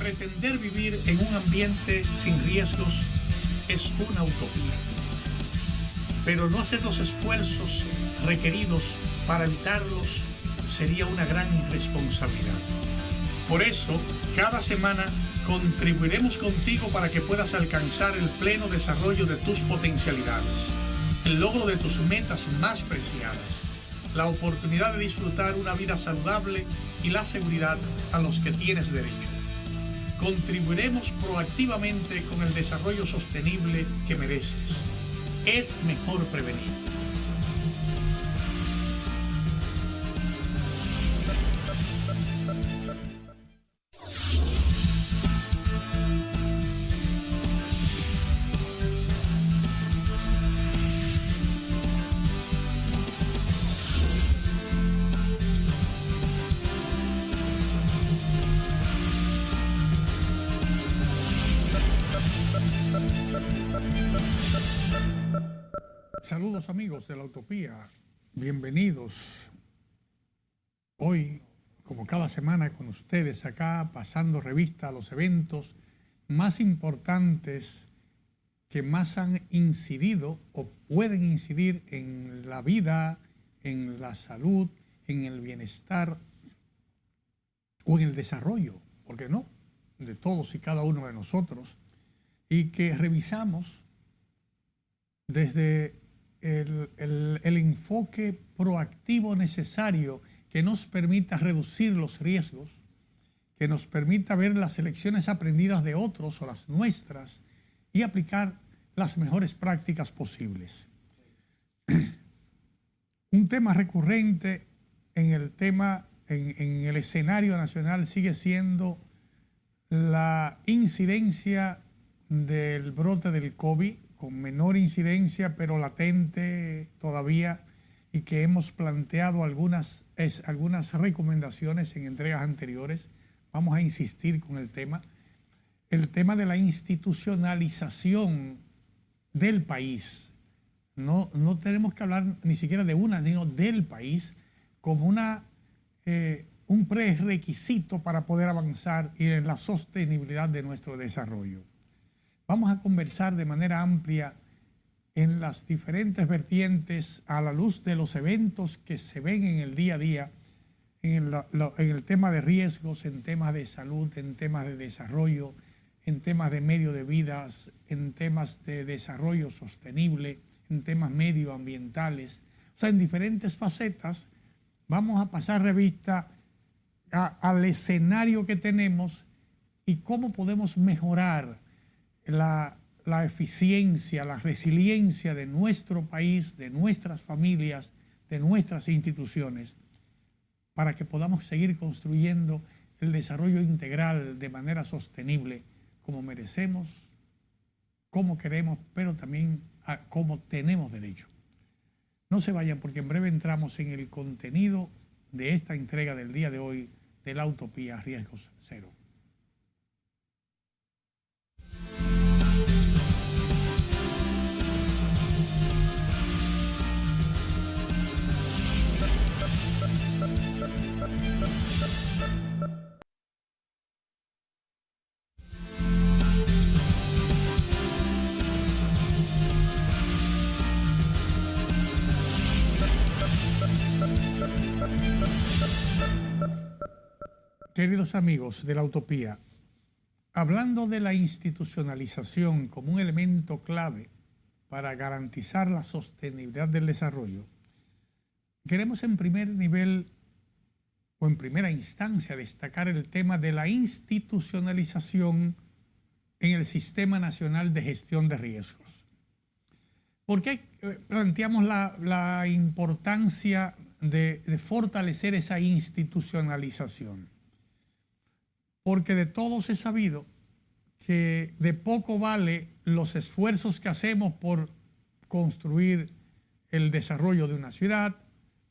Pretender vivir en un ambiente sin riesgos es una utopía, pero no hacer los esfuerzos requeridos para evitarlos sería una gran irresponsabilidad. Por eso, cada semana contribuiremos contigo para que puedas alcanzar el pleno desarrollo de tus potencialidades, el logro de tus metas más preciadas, la oportunidad de disfrutar una vida saludable y la seguridad a los que tienes derecho. Contribuiremos proactivamente con el desarrollo sostenible que mereces. Es mejor prevenir. Saludos amigos de la Utopía, bienvenidos. Hoy, como cada semana con ustedes acá, pasando revista a los eventos más importantes que más han incidido o pueden incidir en la vida, en la salud, en el bienestar o en el desarrollo, ¿por qué no?, de todos y cada uno de nosotros, y que revisamos desde el enfoque proactivo necesario que nos permita reducir los riesgos, que nos permita ver las lecciones aprendidas de otros o las nuestras y aplicar las mejores prácticas posibles. Un tema recurrente en el escenario nacional sigue siendo la incidencia del brote del COVID, con menor incidencia pero latente todavía, y que hemos planteado algunas recomendaciones en entregas anteriores. Vamos a insistir con el tema de la institucionalización del país. No tenemos que hablar ni siquiera de sino del país como un prerequisito para poder avanzar y en la sostenibilidad de nuestro desarrollo. Vamos a conversar de manera amplia en las diferentes vertientes a la luz de los eventos que se ven en el día a día, en el tema de riesgos, en temas de salud, en temas de desarrollo, en temas de medio de vidas, en temas de desarrollo sostenible, en temas medioambientales. O sea, en diferentes facetas vamos a pasar revista al escenario que tenemos y cómo podemos mejorar la eficiencia, la resiliencia de nuestro país, de nuestras familias, de nuestras instituciones, para que podamos seguir construyendo el desarrollo integral de manera sostenible, como merecemos, como queremos, pero también como tenemos derecho. No se vayan, porque en breve entramos en el contenido de esta entrega del día de hoy de la Utopía Riesgos Cero. Queridos amigos de la Utopía, hablando de la institucionalización como un elemento clave para garantizar la sostenibilidad del desarrollo, queremos en primer nivel o en primera instancia destacar el tema de la institucionalización en el Sistema Nacional de Gestión de Riesgos. ¿Por qué planteamos la importancia de fortalecer esa institucionalización? Porque de todos es sabido que de poco vale los esfuerzos que hacemos por construir el desarrollo de una ciudad,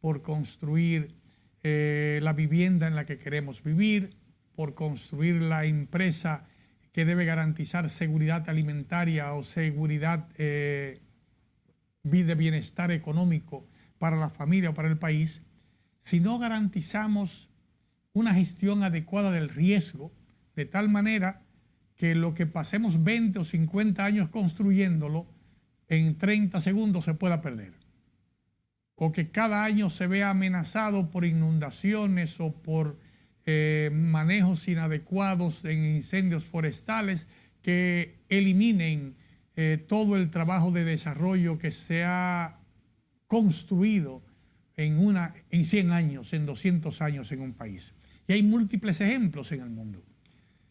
por construir la vivienda en la que queremos vivir, por construir la empresa que debe garantizar seguridad alimentaria o seguridad de bienestar económico para la familia o para el país. Si no garantizamos una gestión adecuada del riesgo, de tal manera que lo que pasemos 20 o 50 años construyéndolo, en 30 segundos se pueda perder. O que cada año se vea amenazado por inundaciones o por manejos inadecuados en incendios forestales que eliminen todo el trabajo de desarrollo que se ha construido en 100 años, en 200 años en un país. Y hay múltiples ejemplos en el mundo.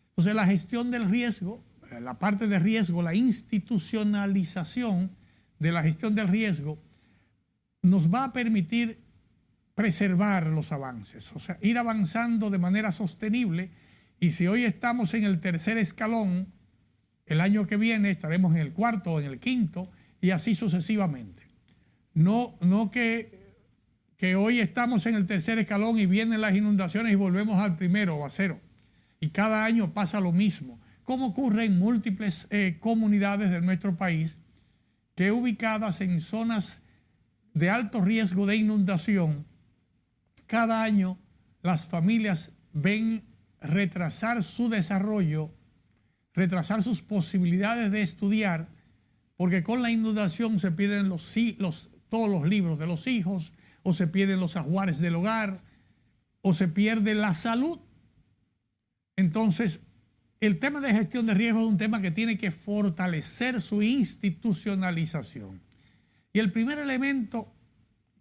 Entonces la gestión del riesgo, la parte de riesgo, la institucionalización de la gestión del riesgo nos va a permitir preservar los avances, o sea, ir avanzando de manera sostenible. Y si hoy estamos en el tercer escalón, el año que viene estaremos en el cuarto o en el quinto y así sucesivamente. No que hoy estamos en el tercer escalón y vienen las inundaciones y volvemos al primero o a cero. Y cada año pasa lo mismo, como ocurre en múltiples comunidades de nuestro país que ubicadas en zonas de alto riesgo de inundación, cada año las familias ven retrasar su desarrollo, retrasar sus posibilidades de estudiar, porque con la inundación se pierden todos los libros de los hijos, o se pierden los ajuares del hogar, o se pierde la salud. Entonces, el tema de gestión de riesgo es un tema que tiene que fortalecer su institucionalización. Y el primer elemento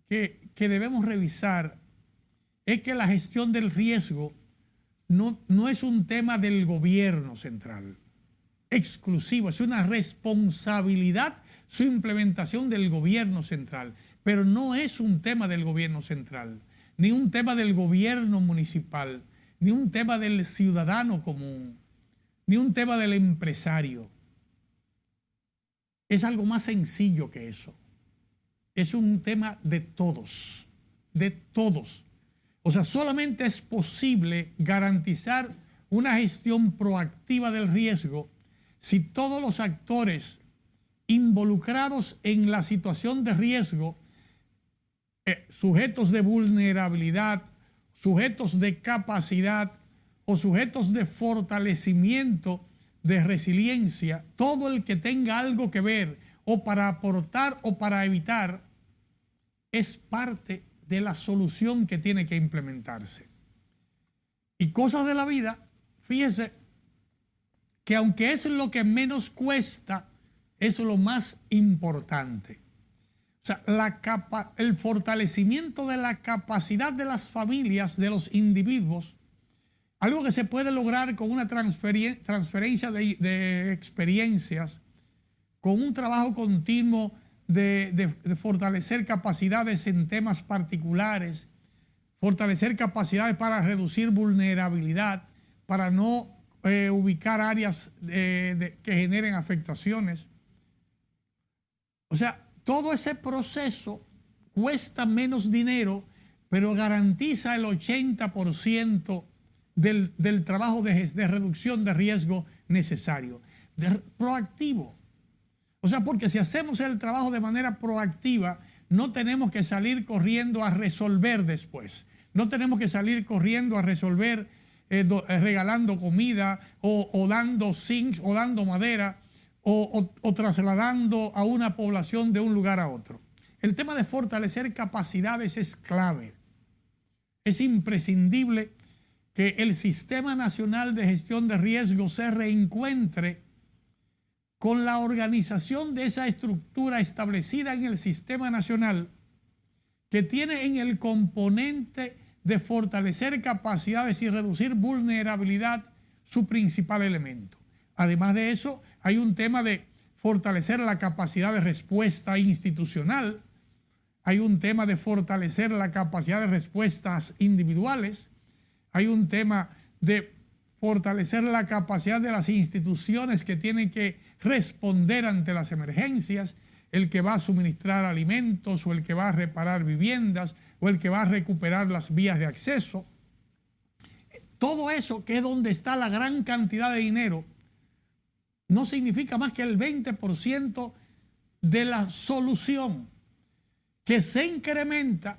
que debemos revisar es que la gestión del riesgo no es un tema del gobierno central exclusivo, es una responsabilidad su implementación del gobierno central, pero no es un tema del gobierno central, ni un tema del gobierno municipal, ni un tema del ciudadano común, ni un tema del empresario. Es algo más sencillo que eso. Es un tema de todos, de todos. O sea, solamente es posible garantizar una gestión proactiva del riesgo si todos los actores involucrados en la situación de riesgo, sujetos de vulnerabilidad, sujetos de capacidad o sujetos de fortalecimiento, de resiliencia, todo el que tenga algo que ver o para aportar o para evitar, es parte de la solución que tiene que implementarse. Y cosas de la vida, fíjese que aunque es lo que menos cuesta, es lo más importante. O sea, el fortalecimiento de la capacidad de las familias, de los individuos, algo que se puede lograr con una transferencia de experiencias, con un trabajo continuo de fortalecer capacidades en temas particulares, fortalecer capacidades para reducir vulnerabilidad, para no ubicar áreas que generen afectaciones. O sea, todo ese proceso cuesta menos dinero, pero garantiza el 80% del trabajo de reducción de riesgo necesario, proactivo. O sea, porque si hacemos el trabajo de manera proactiva, no tenemos que salir corriendo a resolver después. No tenemos que salir corriendo a resolver regalando comida o dando zinc o dando madera o trasladando a una población de un lugar a otro. El tema de fortalecer capacidades es clave. Es imprescindible que el Sistema Nacional de Gestión de Riesgo se reencuentre con la organización de esa estructura establecida en el Sistema Nacional, que tiene en el componente de fortalecer capacidades y reducir vulnerabilidad su principal elemento. Además de eso, hay un tema de fortalecer la capacidad de respuesta institucional, hay un tema de fortalecer la capacidad de respuestas individuales, hay un tema de fortalecer la capacidad de las instituciones que tienen que responder ante las emergencias, el que va a suministrar alimentos o el que va a reparar viviendas o el que va a recuperar las vías de acceso. Todo eso, que es donde está la gran cantidad de dinero, no significa más que el 20% de la solución, que se incrementa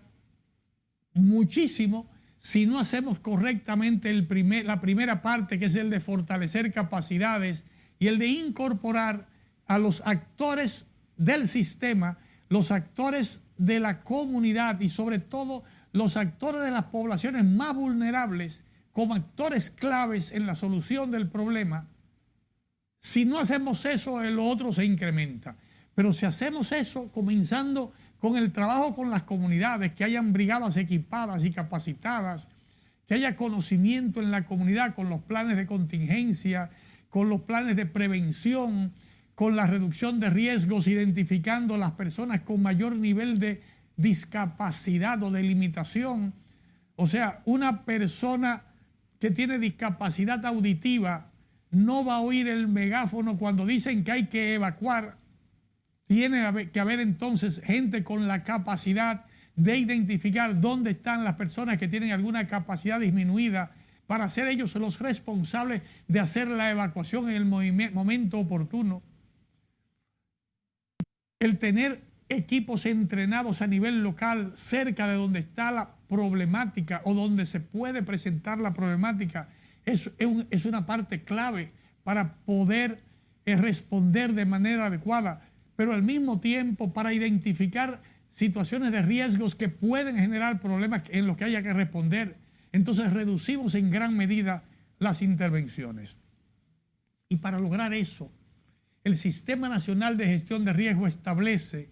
muchísimo si no hacemos correctamente la primera parte, que es el de fortalecer capacidades y el de incorporar a los actores del sistema, los actores de la comunidad y sobre todo los actores de las poblaciones más vulnerables como actores claves en la solución del problema. Si no hacemos eso, lo otro se incrementa. Pero si hacemos eso, comenzando con el trabajo con las comunidades, que hayan brigadas equipadas y capacitadas, que haya conocimiento en la comunidad con los planes de contingencia, con los planes de prevención, con la reducción de riesgos, identificando las personas con mayor nivel de discapacidad o de limitación. O sea, una persona que tiene discapacidad auditiva no va a oír el megáfono cuando dicen que hay que evacuar. Tiene que haber entonces gente con la capacidad de identificar dónde están las personas que tienen alguna capacidad disminuida para ser ellos los responsables de hacer la evacuación en el momento oportuno. El tener equipos entrenados a nivel local cerca de donde está la problemática o donde se puede presentar la problemática es una parte clave para poder responder de manera adecuada, pero al mismo tiempo para identificar situaciones de riesgos que pueden generar problemas en los que haya que responder. Entonces reducimos en gran medida las intervenciones. Y para lograr eso, el Sistema Nacional de Gestión de Riesgo establece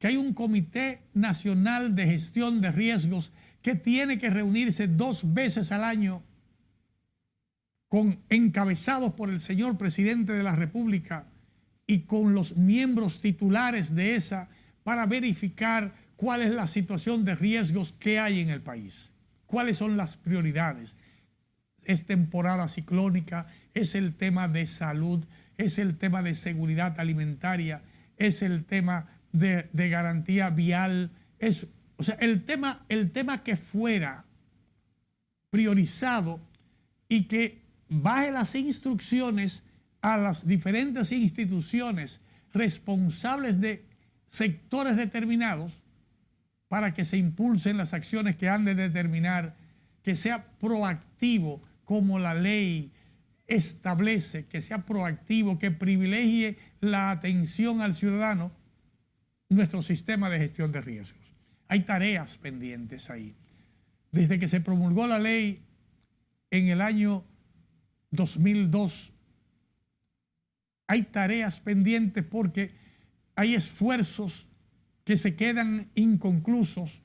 que hay un Comité Nacional de Gestión de Riesgos que tiene que reunirse 2 veces al año, encabezados por el señor presidente de la República y con los miembros titulares de esa, para verificar cuál es la situación de riesgos que hay en el país, cuáles son las prioridades. Es temporada ciclónica, es el tema de salud, es el tema de seguridad alimentaria, es el tema de garantía vial, o sea, el tema que fuera priorizado y que baje las instrucciones a las diferentes instituciones responsables de sectores determinados para que se impulsen las acciones que han de determinar, que sea proactivo como la ley establece, que sea proactivo, que privilegie la atención al ciudadano, nuestro sistema de gestión de riesgos. Hay tareas pendientes ahí. Desde que se promulgó la ley en el año 2002, hay tareas pendientes porque hay esfuerzos que se quedan inconclusos,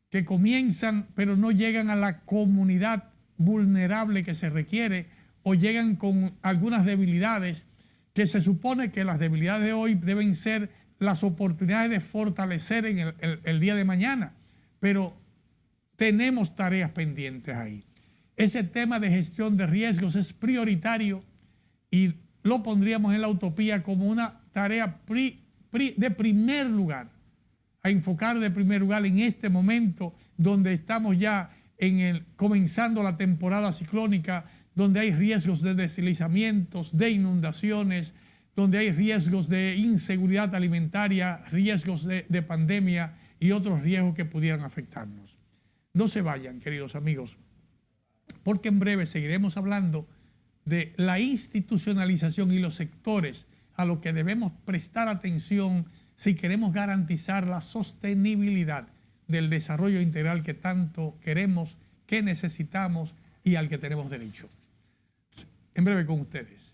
que comienzan pero no llegan a la comunidad vulnerable que se requiere o llegan con algunas debilidades que se supone que las debilidades de hoy deben ser las oportunidades de fortalecer en el día de mañana. Pero tenemos tareas pendientes ahí. Ese tema de gestión de riesgos es prioritario y lo pondríamos en la utopía como una tarea de primer lugar, a enfocar de primer lugar en este momento donde estamos ya comenzando la temporada ciclónica, donde hay riesgos de deslizamientos, de inundaciones, donde hay riesgos de inseguridad alimentaria, riesgos de pandemia y otros riesgos que pudieran afectarnos. No se vayan, queridos amigos, porque en breve seguiremos hablando de la institucionalización y los sectores a los que debemos prestar atención si queremos garantizar la sostenibilidad del desarrollo integral que tanto queremos, que necesitamos y al que tenemos derecho. En breve con ustedes.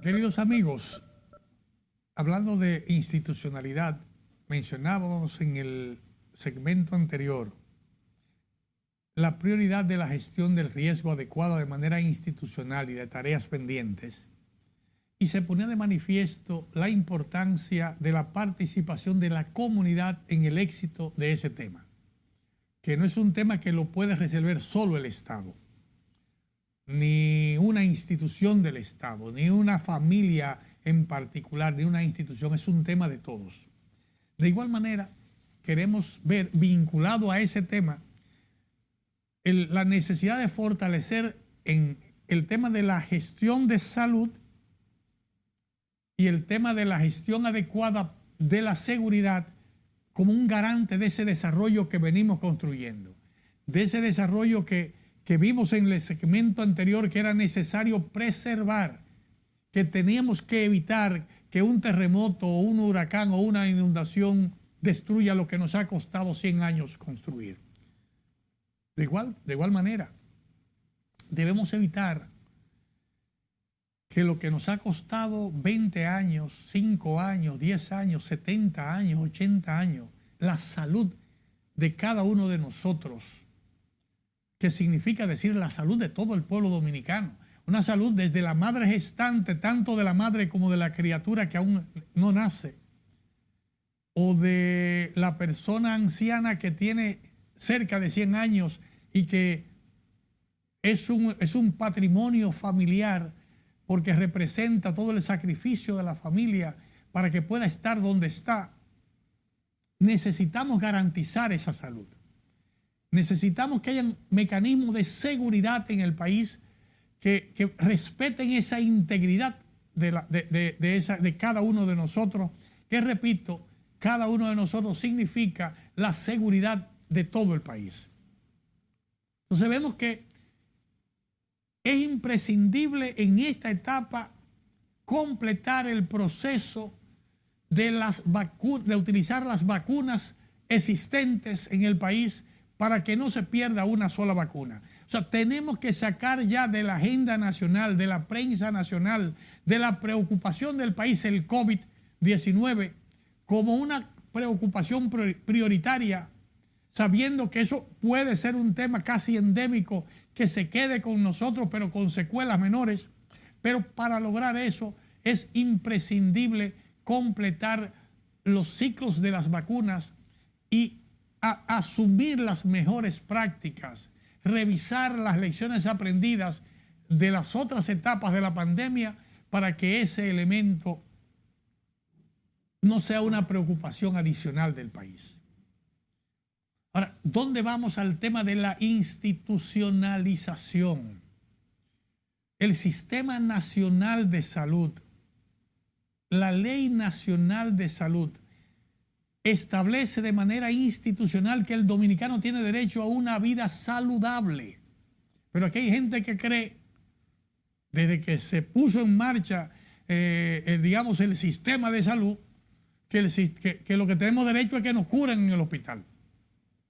Queridos amigos, hablando de institucionalidad, mencionábamos en el segmento anterior la prioridad de la gestión del riesgo adecuada de manera institucional y de tareas pendientes, y se ponía de manifiesto la importancia de la participación de la comunidad en el éxito de ese tema, que no es un tema que lo puede resolver solo el Estado. ni una institución del Estado, ni una familia en particular, ni una institución, es un tema de todos. De igual manera, queremos ver vinculado a ese tema la necesidad de fortalecer en el tema de la gestión de salud y el tema de la gestión adecuada de la seguridad como un garante de ese desarrollo que venimos construyendo, de ese desarrollo que vimos en el segmento anterior que era necesario preservar, que teníamos que evitar que un terremoto o un huracán o una inundación destruya lo que nos ha costado 100 años construir. De igual manera, debemos evitar que lo que nos ha costado 20 años, 5 años, 10 años, 70 años, 80 años, la salud de cada uno de nosotros, que significa decir la salud de todo el pueblo dominicano, una salud desde la madre gestante, tanto de la madre como de la criatura que aún no nace, o de la persona anciana que tiene cerca de 100 años y que es un patrimonio familiar porque representa todo el sacrificio de la familia para que pueda estar donde está. Necesitamos garantizar esa salud. Necesitamos que haya mecanismos de seguridad en el país que respeten esa integridad de cada uno de nosotros, que repito, cada uno de nosotros significa la seguridad de todo el país. Entonces vemos que es imprescindible en esta etapa completar el proceso de utilizar las vacunas existentes en el país para que no se pierda una sola vacuna. O sea, tenemos que sacar ya de la agenda nacional, de la prensa nacional, de la preocupación del país el COVID-19 como una preocupación prioritaria, sabiendo que eso puede ser un tema casi endémico que se quede con nosotros, pero con secuelas menores. Pero para lograr eso es imprescindible completar los ciclos de las vacunas y asumir las mejores prácticas, revisar las lecciones aprendidas de las otras etapas de la pandemia para que ese elemento no sea una preocupación adicional del país. Ahora, ¿dónde vamos al tema de la institucionalización? El Sistema Nacional de Salud, la Ley Nacional de Salud, establece de manera institucional que el dominicano tiene derecho a una vida saludable. Pero aquí hay gente que cree, desde que se puso en marcha, digamos, el sistema de salud, que lo que tenemos derecho es que nos curen en el hospital.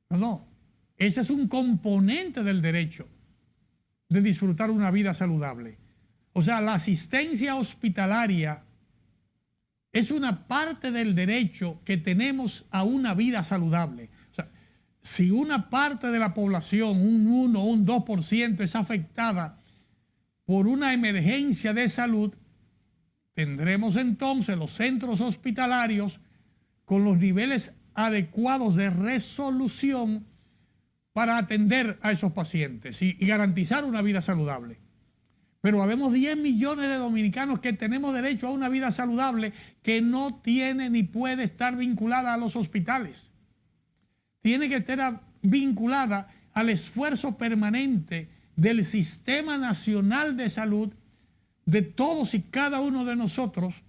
No, ese es un componente del derecho de disfrutar una vida saludable. O sea, la asistencia hospitalaria es una parte del derecho que tenemos a una vida saludable. O sea, si una parte de la población, un 1 o un 2%, es afectada por una emergencia de salud, tendremos entonces los centros hospitalarios con los niveles adecuados de resolución para atender a esos pacientes y garantizar una vida saludable. Pero habemos 10 millones de dominicanos que tenemos derecho a una vida saludable que no tiene ni puede estar vinculada a los hospitales. Tiene que estar vinculada al esfuerzo permanente del Sistema Nacional de Salud de todos y cada uno de nosotros,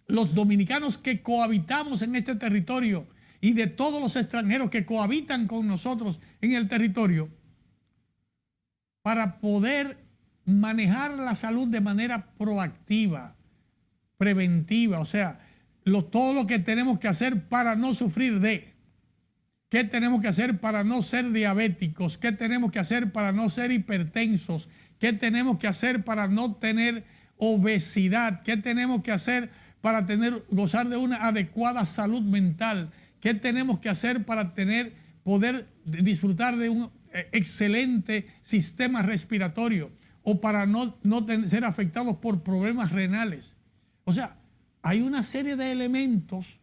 los dominicanos que cohabitamos en este territorio y de todos los extranjeros que cohabitan con nosotros en el territorio, para poder manejar la salud de manera proactiva, preventiva, o sea, todo lo que tenemos que hacer para no sufrir de, qué tenemos que hacer para no ser diabéticos, qué tenemos que hacer para no ser hipertensos, qué tenemos que hacer para no tener obesidad, qué tenemos que hacer para gozar de una adecuada salud mental, qué tenemos que hacer para poder disfrutar de un excelente sistema respiratorio o para no ser afectados por problemas renales. O sea, hay una serie de elementos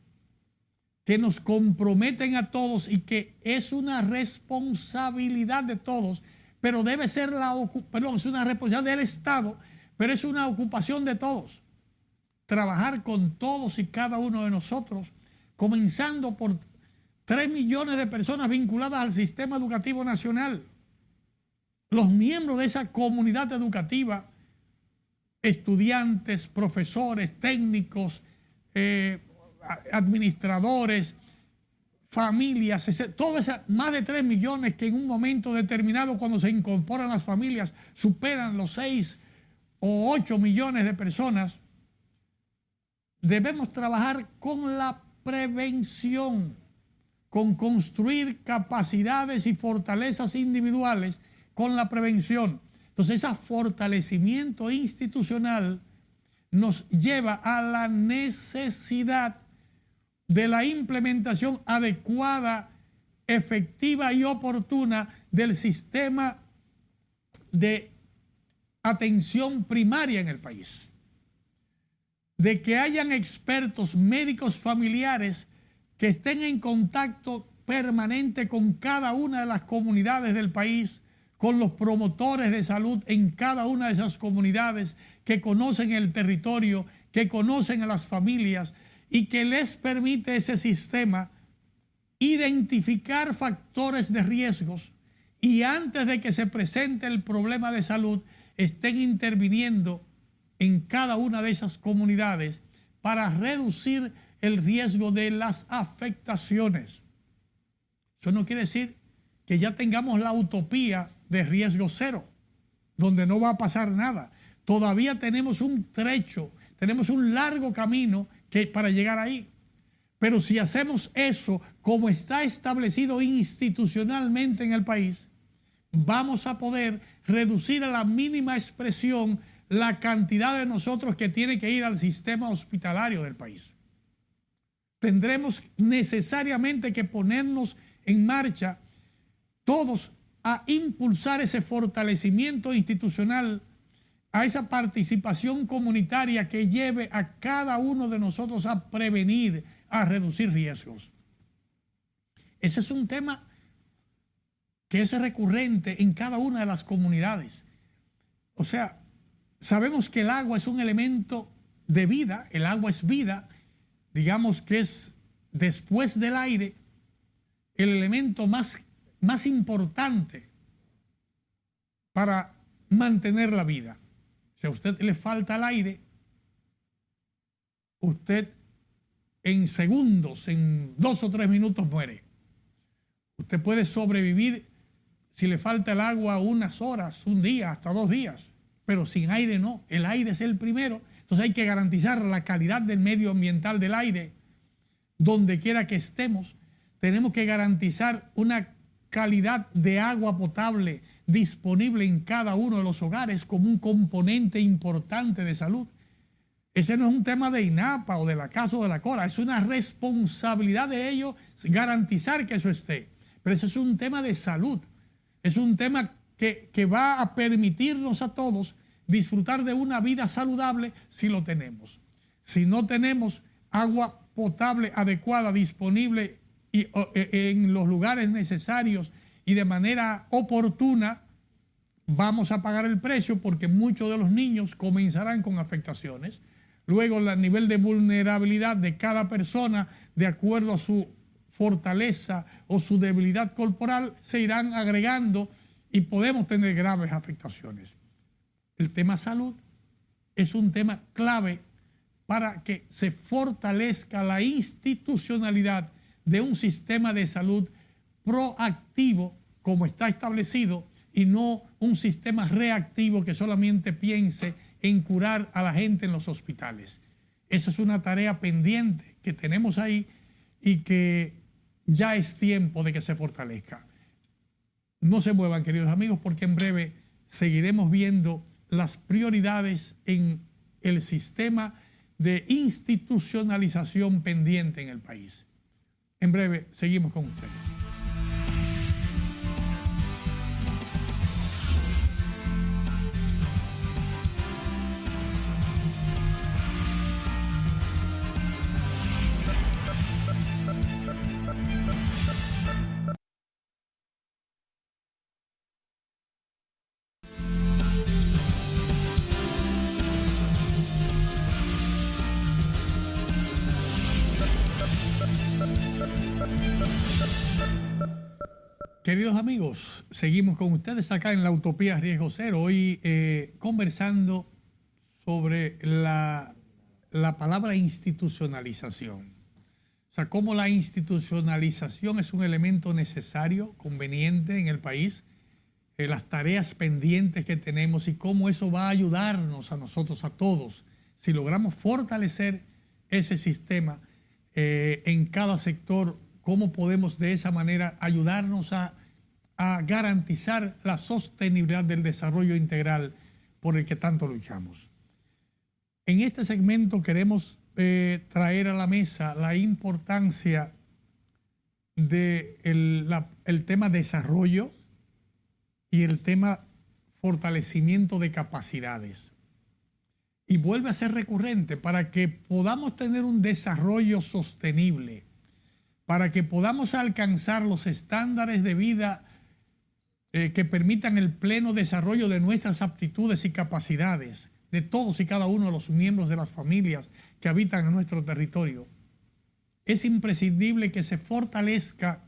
que nos comprometen a todos y que es una responsabilidad de todos pero debe ser es una responsabilidad del Estado, pero es una ocupación de todos. Trabajar con todos y cada uno de nosotros, comenzando por 3 millones de personas vinculadas al sistema educativo nacional. Los miembros de esa comunidad educativa, estudiantes, profesores, técnicos, administradores, familias, todas esas más de 3 millones que en un momento determinado, cuando se incorporan las familias, superan los 6 o 8 millones de personas. Debemos trabajar con la prevención, con construir capacidades y fortalezas individuales con la prevención. Entonces, ese fortalecimiento institucional nos lleva a la necesidad de la implementación adecuada, efectiva y oportuna del sistema de atención primaria en el país. De que hayan expertos médicos familiares que estén en contacto permanente con cada una de las comunidades del país, con los promotores de salud en cada una de esas comunidades, que conocen el territorio, que conocen a las familias y que les permite ese sistema identificar factores de riesgos y antes de que se presente el problema de salud estén interviniendo en cada una de esas comunidades para reducir el riesgo de las afectaciones. Eso no quiere decir que ya tengamos la utopía de riesgo cero, donde no va a pasar nada. Todavía tenemos un trecho, tenemos un largo camino para llegar ahí. Pero si hacemos eso como está establecido institucionalmente en el país, vamos a poder reducir a la mínima expresión la cantidad de nosotros que tiene que ir al sistema hospitalario del país. Tendremos necesariamente que ponernos en marcha todos a impulsar ese fortalecimiento institucional, a esa participación comunitaria que lleve a cada uno de nosotros a prevenir, a reducir riesgos. Ese es un tema que es recurrente en cada una de las comunidades. O sea, sabemos que el agua es un elemento de vida, el agua es vida, digamos que es después del aire el elemento más importante para mantener la vida. Si a usted le falta el aire, usted en segundos, en 2 o 3 minutos muere. Usted puede sobrevivir si le falta el agua unas horas, un día, hasta 2 días, pero sin aire no. El aire es el primero. Entonces hay que garantizar la calidad del medio ambiental del aire donde quiera que estemos. Tenemos que garantizar una calidad de agua potable disponible en cada uno de los hogares como un componente importante de salud. Ese no es un tema de INAPA o de la CAS o de la CORA, es una responsabilidad de ellos garantizar que eso esté. Pero ese es un tema de salud, es un tema que va a permitirnos a todos disfrutar de una vida saludable si lo tenemos. Si no tenemos agua potable adecuada, disponible y en los lugares necesarios y de manera oportuna, vamos a pagar el precio porque muchos de los niños comenzarán con afectaciones. Luego el nivel de vulnerabilidad de cada persona, de acuerdo a su fortaleza o su debilidad corporal, se irán agregando y podemos tener graves afectaciones. El tema salud es un tema clave para que se fortalezca la institucionalidad de un sistema de salud proactivo como está establecido y no un sistema reactivo que solamente piense en curar a la gente en los hospitales. Esa es una tarea pendiente que tenemos ahí y que ya es tiempo de que se fortalezca. No se muevan, queridos amigos, porque en breve seguiremos viendo las prioridades en el sistema de institucionalización pendiente en el país. En breve seguimos con ustedes. Queridos amigos, seguimos con ustedes acá en la Utopía Riesgo Cero, hoy conversando sobre la palabra institucionalización. O sea, cómo la institucionalización es un elemento necesario, conveniente en el país, las tareas pendientes que tenemos y cómo eso va a ayudarnos a nosotros, a todos, si logramos fortalecer ese sistema en cada sector, cómo podemos de esa manera ayudarnos a garantizar la sostenibilidad del desarrollo integral por el que tanto luchamos. En este segmento queremos traer a la mesa la importancia del tema desarrollo y el tema fortalecimiento de capacidades. Y vuelve a ser recurrente para que podamos tener un desarrollo sostenible, para que podamos alcanzar los estándares de vida que permitan el pleno desarrollo de nuestras aptitudes y capacidades, de todos y cada uno de los miembros de las familias que habitan en nuestro territorio. Es imprescindible que se fortalezca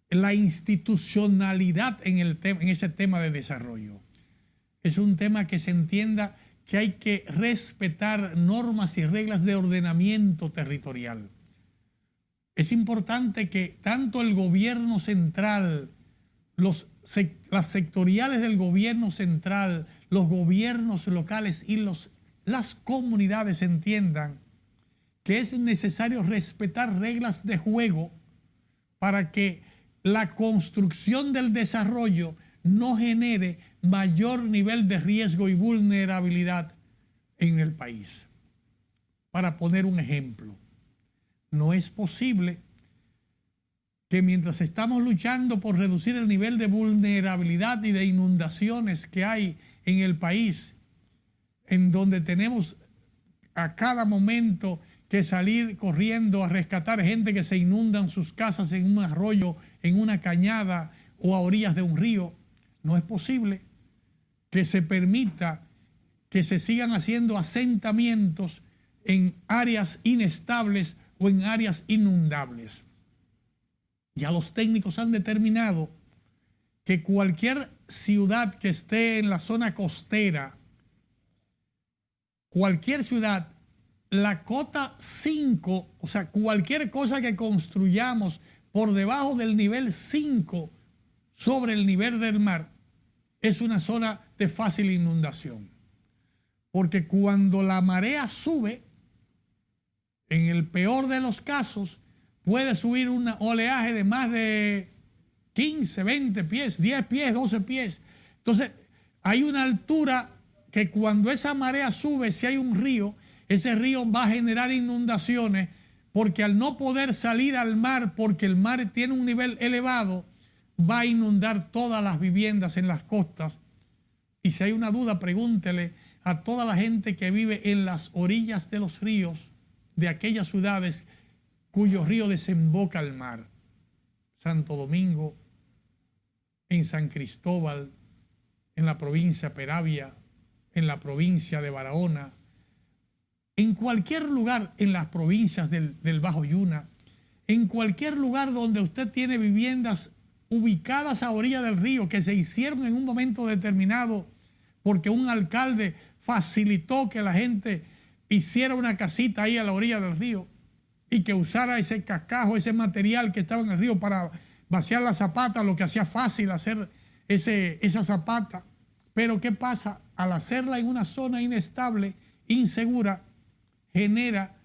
la institucionalidad en ese tema de desarrollo. Es un tema que se entienda que hay que respetar normas y reglas de ordenamiento territorial. Es importante que tanto el gobierno central, las sectoriales del gobierno central, los gobiernos locales y las comunidades entiendan que es necesario respetar reglas de juego para que la construcción del desarrollo no genere mayor nivel de riesgo y vulnerabilidad en el país. Para poner un ejemplo, no es posible que mientras estamos luchando por reducir el nivel de vulnerabilidad y de inundaciones que hay en el país, en donde tenemos a cada momento que salir corriendo a rescatar gente que se inundan sus casas en un arroyo, en una cañada o a orillas de un río, no es posible que se permita que se sigan haciendo asentamientos en áreas inestables o en áreas inundables. Ya los técnicos han determinado que cualquier ciudad que esté en la zona costera, cualquier ciudad, la cota 5, o sea, cualquier cosa que construyamos por debajo del nivel 5 sobre el nivel del mar, es una zona de fácil inundación. Porque cuando la marea sube, en el peor de los casos, puede subir un oleaje de más de 15, 20 pies, 10 pies, 12 pies. Entonces, hay una altura que cuando esa marea sube, si hay un río, ese río va a generar inundaciones porque al no poder salir al mar, porque el mar tiene un nivel elevado, va a inundar todas las viviendas en las costas. Y si hay una duda, pregúntele a toda la gente que vive en las orillas de los ríos, de aquellas ciudades cuyo río desemboca al mar. Santo Domingo, en San Cristóbal, en la provincia de Peravia, en la provincia de Barahona, en cualquier lugar en las provincias del Bajo Yuna, en cualquier lugar donde usted tiene viviendas ubicadas a orilla del río que se hicieron en un momento determinado porque un alcalde facilitó que la gente hiciera una casita ahí a la orilla del río y que usara ese cascajo, ese material que estaba en el río para vaciar la zapata, lo que hacía fácil hacer esa zapata. Pero ¿qué pasa? Al hacerla en una zona inestable, insegura, genera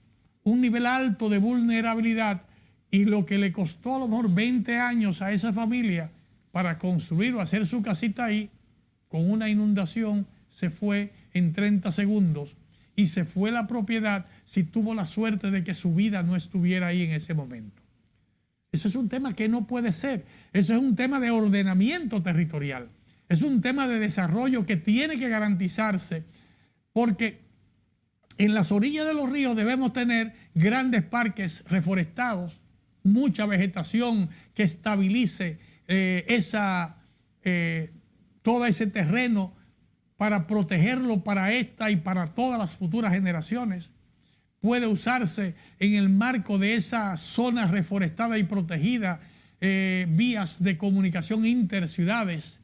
un nivel alto de vulnerabilidad y lo que le costó a lo mejor 20 años a esa familia para construir o hacer su casita ahí, con una inundación se fue en 30 segundos y se fue la propiedad si tuvo la suerte de que su vida no estuviera ahí en ese momento. Ese es un tema que no puede ser. Ese es un tema de ordenamiento territorial. Es un tema de desarrollo que tiene que garantizarse porque en las orillas de los ríos debemos tener grandes parques reforestados, mucha vegetación que estabilice todo ese terreno para protegerlo para esta y para todas las futuras generaciones. puede usarse en el marco de esa zona reforestada y protegida, vías de comunicación interciudades,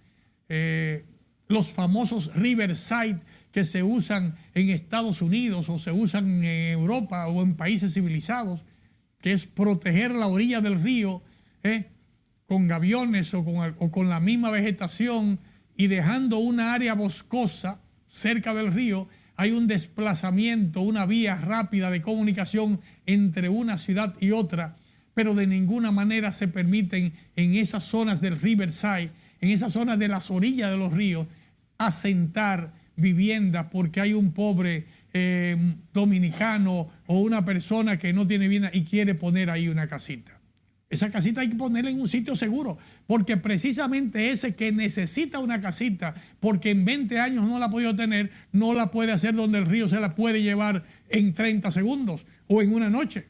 los famosos Riverside que se usan en Estados Unidos o se usan en Europa o en países civilizados, que es proteger la orilla del río con gaviones o con la misma vegetación, y dejando una área boscosa cerca del río, hay un desplazamiento, una vía rápida de comunicación entre una ciudad y otra, pero de ninguna manera se permiten en esas zonas del Riverside, en esas zonas de las orillas de los ríos, asentar viviendas porque hay un pobre dominicano o una persona que no tiene vivienda y quiere poner ahí una casita. Esa casita hay que ponerla en un sitio seguro, porque precisamente ese que necesita una casita, porque en 20 años no la ha podido tener, no la puede hacer donde el río se la puede llevar en 30 segundos o en una noche.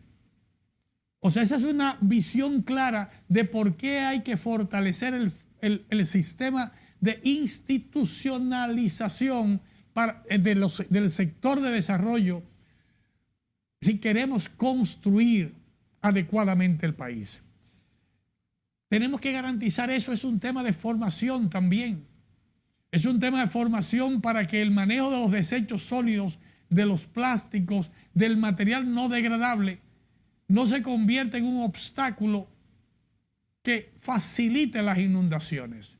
O sea, esa es una visión clara de por qué hay que fortalecer el sistema de institucionalización del sector de desarrollo si queremos construir adecuadamente el país. Tenemos que garantizar eso. Es un tema de formación también. Es un tema de formación para que el manejo de los desechos sólidos, de los plásticos, del material no degradable, no se convierta en un obstáculo que facilite las inundaciones,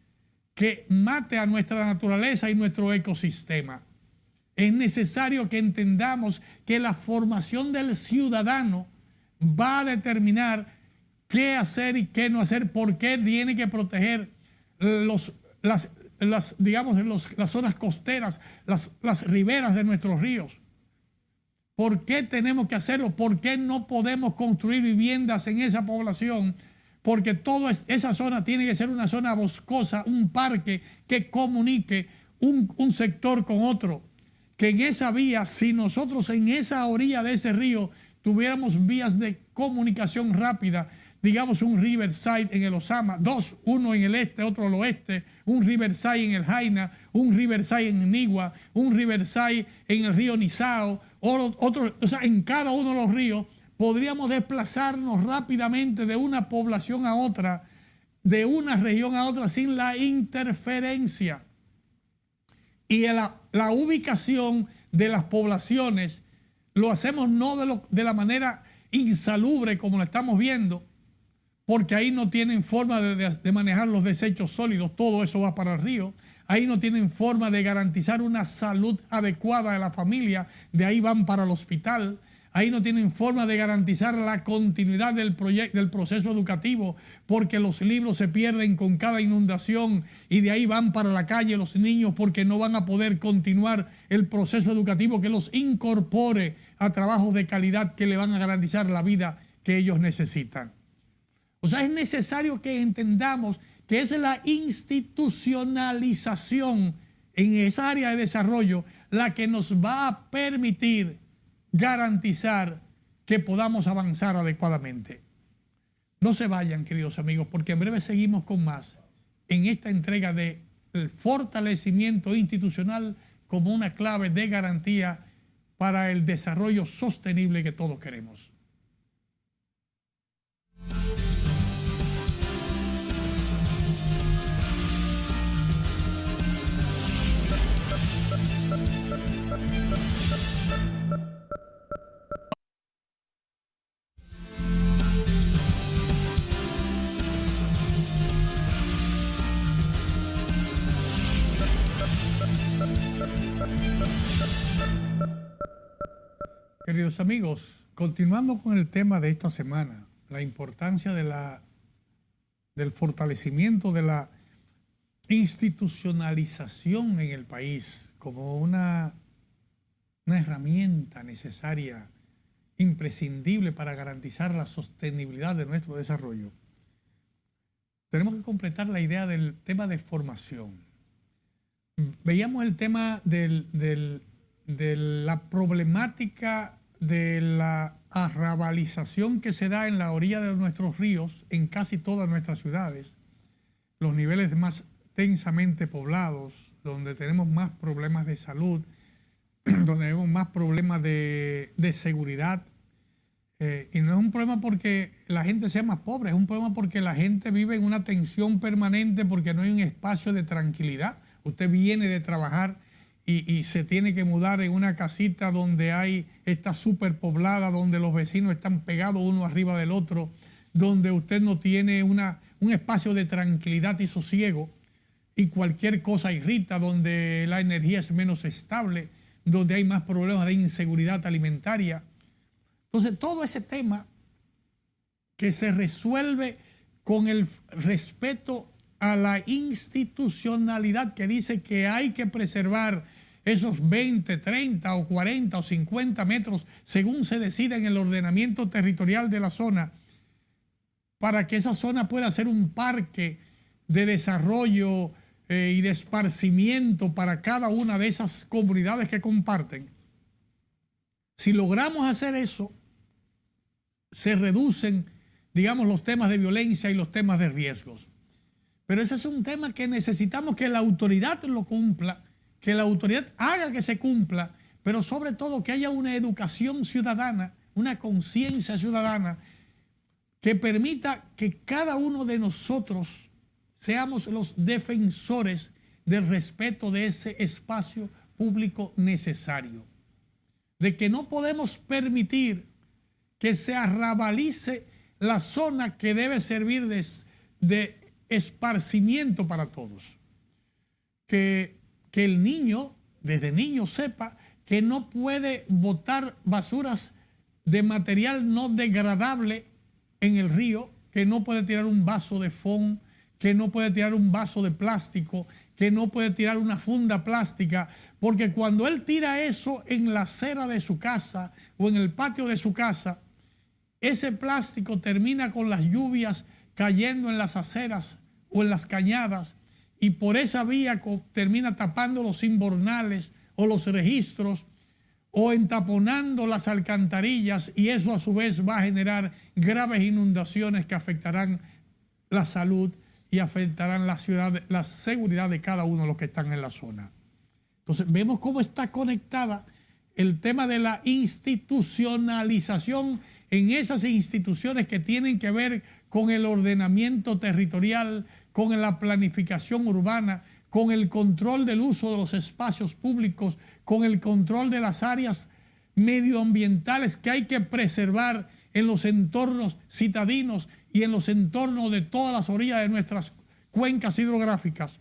que mate a nuestra naturaleza y nuestro ecosistema. Es necesario que entendamos que la formación del ciudadano va a determinar qué hacer y qué no hacer, por qué tiene que proteger las zonas costeras, las riberas de nuestros ríos. ¿Por qué tenemos que hacerlo? ¿Por qué no podemos construir viviendas en esa población? Porque toda esa zona tiene que ser una zona boscosa, un parque que comunique un sector con otro. Que en esa vía, si nosotros en esa orilla de ese río tuviéramos vías de comunicación rápida, digamos un Riverside en el Osama, uno en el este, otro en el oeste, un Riverside en el Jaina, un Riverside en Nigua, un Riverside en el río Nizao, o sea, en cada uno de los ríos podríamos desplazarnos rápidamente de una población a otra, de una región a otra, sin la interferencia. Y la ubicación de las poblaciones lo hacemos no de la manera insalubre como lo estamos viendo, porque ahí no tienen forma de manejar los desechos sólidos, todo eso va para el río. Ahí no tienen forma de garantizar una salud adecuada de la familia, de ahí van para el hospital. Ahí no tienen forma de garantizar la continuidad del proceso educativo, porque los libros se pierden con cada inundación y de ahí van para la calle los niños porque no van a poder continuar el proceso educativo que los incorpore a trabajos de calidad que le van a garantizar la vida que ellos necesitan. O sea, es necesario que entendamos que es la institucionalización en esa área de desarrollo la que nos va a permitir garantizar que podamos avanzar adecuadamente. No se vayan, queridos amigos, porque en breve seguimos con más en esta entrega del fortalecimiento institucional como una clave de garantía para el desarrollo sostenible que todos queremos. Queridos amigos, continuando con el tema de esta semana, la importancia del fortalecimiento de la institucionalización en el país como una herramienta necesaria, imprescindible para garantizar la sostenibilidad de nuestro desarrollo. Tenemos que completar la idea del tema de formación. Veíamos el tema de la problemática de la arrabalización que se da en la orilla de nuestros ríos en casi todas nuestras ciudades, los niveles más densamente poblados, donde tenemos más problemas de salud, donde vemos más problemas de seguridad. Y no es un problema porque la gente sea más pobre, es un problema porque la gente vive en una tensión permanente porque no hay un espacio de tranquilidad. Usted viene de trabajar y se tiene que mudar en una casita donde está superpoblada, donde los vecinos están pegados uno arriba del otro, donde usted no tiene un espacio de tranquilidad y sosiego y cualquier cosa irrita, donde la energía es menos estable, donde hay más problemas de inseguridad alimentaria. Entonces, todo ese tema que se resuelve con el respeto a la institucionalidad que dice que hay que preservar esos 20, 30 o 40 o 50 metros, según se decida en el ordenamiento territorial de la zona, para que esa zona pueda ser un parque de desarrollo y de esparcimiento para cada una de esas comunidades que comparten. Si logramos hacer eso, se reducen, digamos, los temas de violencia y los temas de riesgos. Pero ese es un tema que necesitamos que la autoridad lo cumpla, que la autoridad haga que se cumpla, pero sobre todo que haya una educación ciudadana, una conciencia ciudadana que permita que cada uno de nosotros seamos los defensores del respeto de ese espacio público necesario. De que no podemos permitir que se arrabalice la zona que debe servir de esparcimiento para todos. Que el niño, desde niño, sepa que no puede botar basuras de material no degradable en el río, que no puede tirar un vaso de foam, que no puede tirar un vaso de plástico, que no puede tirar una funda plástica, porque cuando él tira eso en la acera de su casa o en el patio de su casa, ese plástico termina con las lluvias cayendo en las aceras o en las cañadas y por esa vía termina tapando los invernales o los registros o entaponando las alcantarillas y eso a su vez va a generar graves inundaciones que afectarán la salud y afectarán la seguridad de cada uno de los que están en la zona. Entonces vemos cómo está conectada el tema de la institucionalización en esas instituciones que tienen que ver con el ordenamiento territorial, con la planificación urbana, con el control del uso de los espacios públicos, con el control de las áreas medioambientales que hay que preservar en los entornos citadinos y en los entornos de todas las orillas de nuestras cuencas hidrográficas.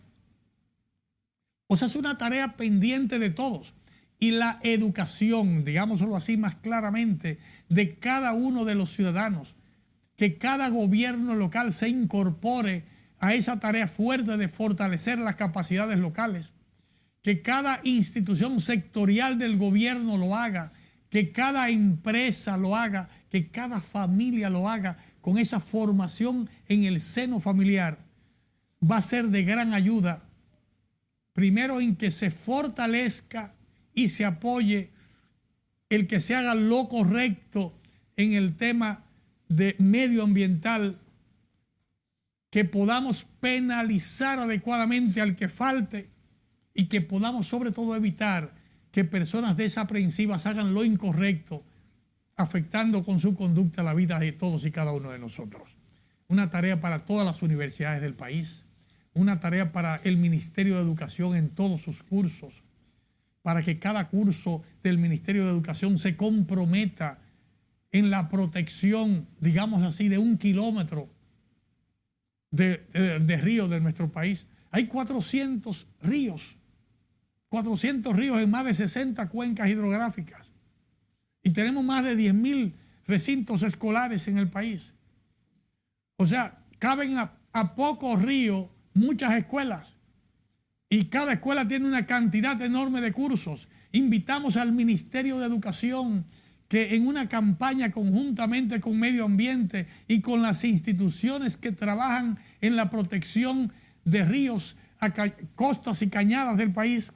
O sea, es una tarea pendiente de todos. Y la educación, digámoslo así más claramente, de cada uno de los ciudadanos, que cada gobierno local se incorpore a esa tarea fuerte de fortalecer las capacidades locales, que cada institución sectorial del gobierno lo haga, que cada empresa lo haga, que cada familia lo haga, con esa formación en el seno familiar, va a ser de gran ayuda, primero en que se fortalezca y se apoye el que se haga lo correcto en el tema de medioambiental, que podamos penalizar adecuadamente al que falte y que podamos sobre todo evitar que personas desaprensivas hagan lo incorrecto, afectando con su conducta la vida de todos y cada uno de nosotros. Una tarea para todas las universidades del país, una tarea para el Ministerio de Educación en todos sus cursos, para que cada curso del Ministerio de Educación se comprometa en la protección, digamos así, de 1 kilómetro de ríos de nuestro país. Hay 400 ríos en más de 60 cuencas hidrográficas y tenemos más de 10.000 recintos escolares en el país. O sea, caben a pocos ríos muchas escuelas y cada escuela tiene una cantidad enorme de cursos. Invitamos al Ministerio de Educación que en una campaña conjuntamente con Medio Ambiente y con las instituciones que trabajan en la protección de ríos, costas y cañadas del país,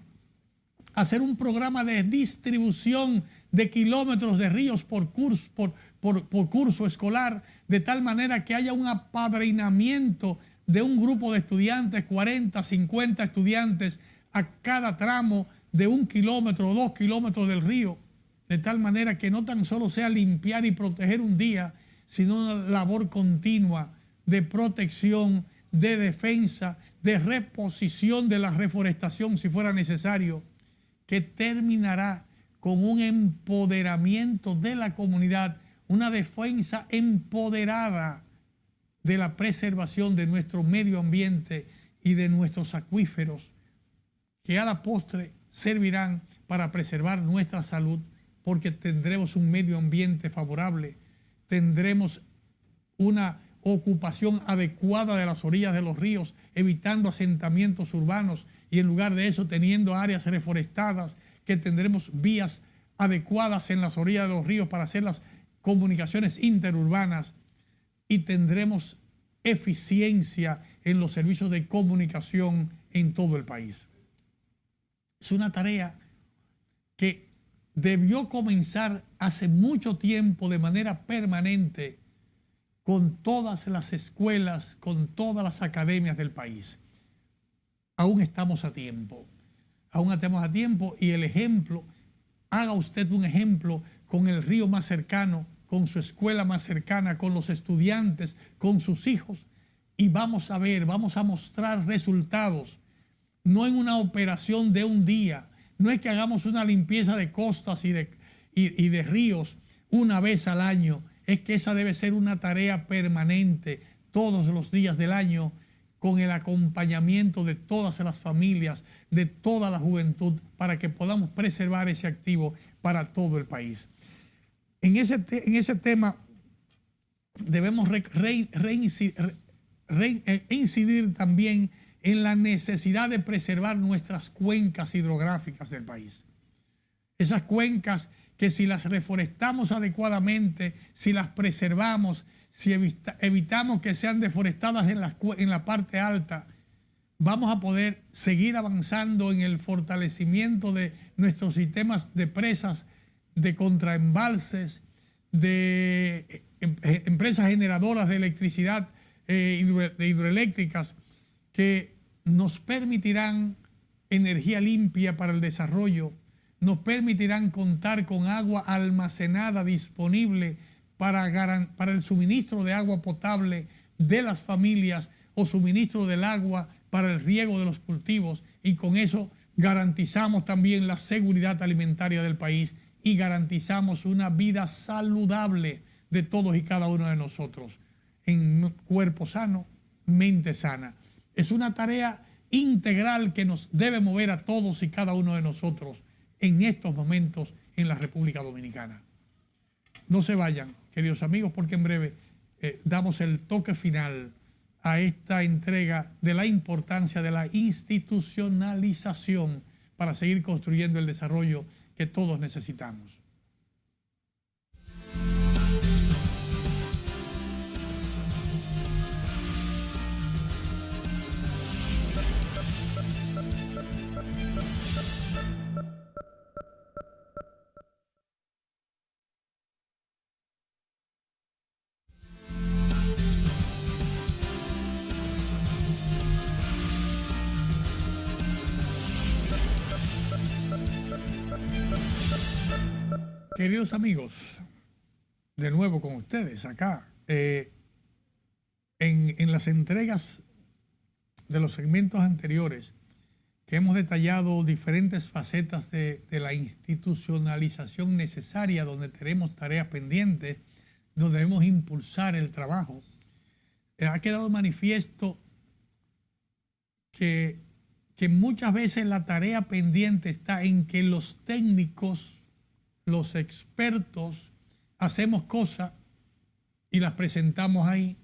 hacer un programa de distribución de kilómetros de ríos por curso escolar, de tal manera que haya un apadrinamiento de un grupo de estudiantes, 40, 50 estudiantes a cada tramo de 1 kilómetro o 2 kilómetros del río, de tal manera que no tan solo sea limpiar y proteger un día, sino una labor continua de protección, de defensa, de reposición de la reforestación si fuera necesario, que terminará con un empoderamiento de la comunidad, una defensa empoderada de la preservación de nuestro medio ambiente y de nuestros acuíferos, que a la postre servirán para preservar nuestra salud, porque tendremos un medio ambiente favorable, tendremos una ocupación adecuada de las orillas de los ríos, evitando asentamientos urbanos y en lugar de eso teniendo áreas reforestadas, que tendremos vías adecuadas en las orillas de los ríos para hacer las comunicaciones interurbanas y tendremos eficiencia en los servicios de comunicación en todo el país. Es una tarea que debió comenzar hace mucho tiempo de manera permanente con todas las escuelas, con todas las academias del país. Aún estamos a tiempo, y el ejemplo, haga usted un ejemplo con el río más cercano, con su escuela más cercana, con los estudiantes, con sus hijos, y vamos a ver, vamos a mostrar resultados, no en una operación de un día, no es que hagamos una limpieza de costas y de ríos una vez al año, es que esa debe ser una tarea permanente todos los días del año, con el acompañamiento de todas las familias, de toda la juventud, para que podamos preservar ese activo para todo el país. En ese tema debemos incidir también en la necesidad de preservar nuestras cuencas hidrográficas del país. Esas cuencas que si las reforestamos adecuadamente, si las preservamos, si evitamos que sean deforestadas en la parte alta, vamos a poder seguir avanzando en el fortalecimiento de nuestros sistemas de presas, de contraembalses, de empresas generadoras de electricidad, de hidroeléctricas, que nos permitirán energía limpia para el desarrollo, nos permitirán contar con agua almacenada disponible para el suministro de agua potable de las familias o suministro del agua para el riego de los cultivos, y con eso garantizamos también la seguridad alimentaria del país y garantizamos una vida saludable de todos y cada uno de nosotros, en cuerpo sano, mente sana. Es una tarea integral que nos debe mover a todos y cada uno de nosotros en estos momentos en la República Dominicana. No se vayan, queridos amigos, porque en breve damos el toque final a esta entrega de la importancia de la institucionalización para seguir construyendo el desarrollo que todos necesitamos. Queridos amigos, de nuevo con ustedes acá, en las entregas de los segmentos anteriores, que hemos detallado diferentes facetas de la institucionalización necesaria, donde tenemos tareas pendientes, donde debemos impulsar el trabajo, ha quedado manifiesto que muchas veces la tarea pendiente está en que los técnicos, los expertos, hacemos cosas y las presentamos ahí,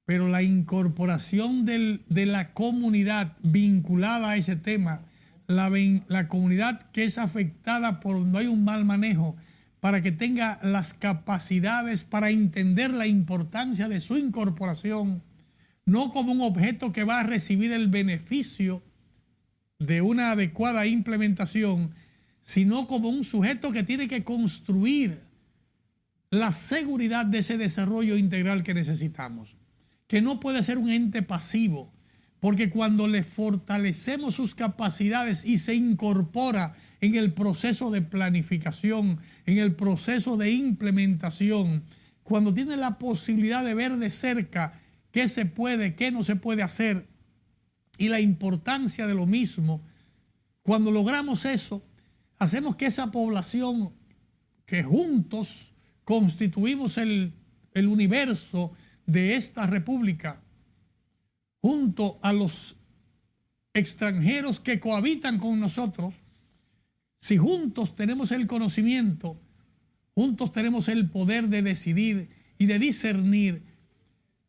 pero la incorporación de la comunidad vinculada a ese tema, la comunidad que es afectada por donde hay un mal manejo, para que tenga las capacidades para entender la importancia de su incorporación, no como un objeto que va a recibir el beneficio de una adecuada implementación, sino como un sujeto que tiene que construir la seguridad de ese desarrollo integral que necesitamos, que no puede ser un ente pasivo, porque cuando le fortalecemos sus capacidades y se incorpora en el proceso de planificación, en el proceso de implementación, cuando tiene la posibilidad de ver de cerca qué se puede, qué no se puede hacer y la importancia de lo mismo, cuando logramos eso, hacemos que esa población que juntos constituimos el universo de esta república, junto a los extranjeros que cohabitan con nosotros, si juntos tenemos el conocimiento, juntos tenemos el poder de decidir y de discernir,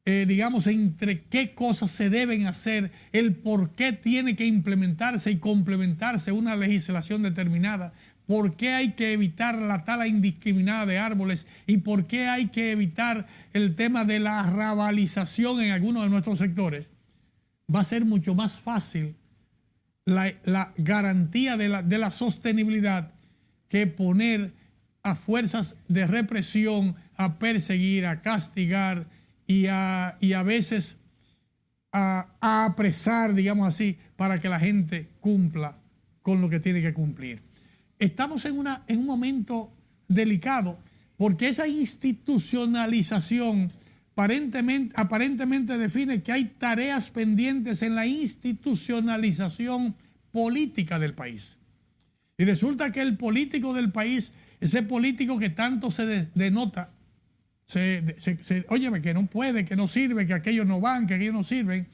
digamos, entre qué cosas se deben hacer, el por qué tiene que implementarse y complementarse una legislación determinada, por qué hay que evitar la tala indiscriminada de árboles y por qué hay que evitar el tema de la arrabalización en algunos de nuestros sectores, va a ser mucho más fácil la garantía de la sostenibilidad que poner a fuerzas de represión a perseguir, a castigar y a veces a apresar, digamos así, para que la gente cumpla con lo que tiene que cumplir. Estamos en un momento delicado porque esa institucionalización aparentemente define que hay tareas pendientes en la institucionalización política del país. Y resulta que el político del país, ese político que tanto se denota, óyeme, que no puede, que no sirve, que aquellos no van, que aquellos no sirven.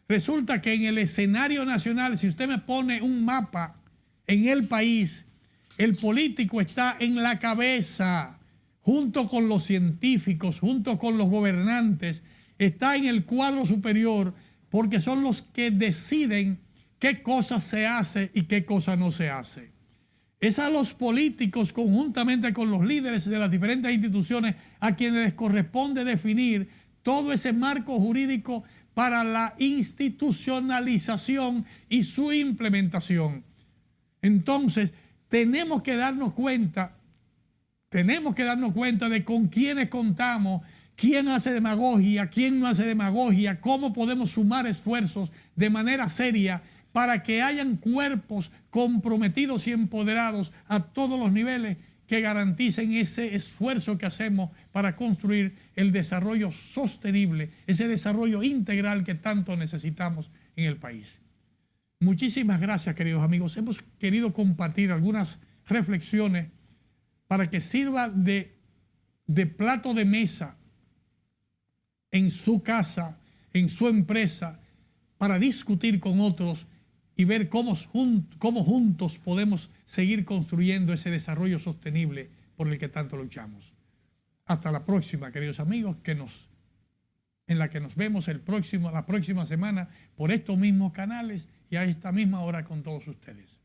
Resulta que en el escenario nacional, si usted me pone un mapa en el país, el político está en la cabeza, junto con los científicos, junto con los gobernantes, está en el cuadro superior, porque son los que deciden qué cosas se hace y qué cosas no se hace. Es a los políticos, conjuntamente con los líderes de las diferentes instituciones, a quienes les corresponde definir todo ese marco jurídico para la institucionalización y su implementación. Entonces, tenemos que darnos cuenta de con quiénes contamos, quién hace demagogia, quién no hace demagogia, cómo podemos sumar esfuerzos de manera seria para que hayan cuerpos comprometidos y empoderados a todos los niveles que garanticen ese esfuerzo que hacemos para construir el desarrollo sostenible, ese desarrollo integral que tanto necesitamos en el país. Muchísimas gracias, queridos amigos. Hemos querido compartir algunas reflexiones para que sirva de plato de mesa en su casa, en su empresa, para discutir con otros y ver cómo juntos podemos seguir construyendo ese desarrollo sostenible por el que tanto luchamos. Hasta la próxima, queridos amigos, en la que nos vemos la próxima semana por estos mismos canales y a esta misma hora con todos ustedes.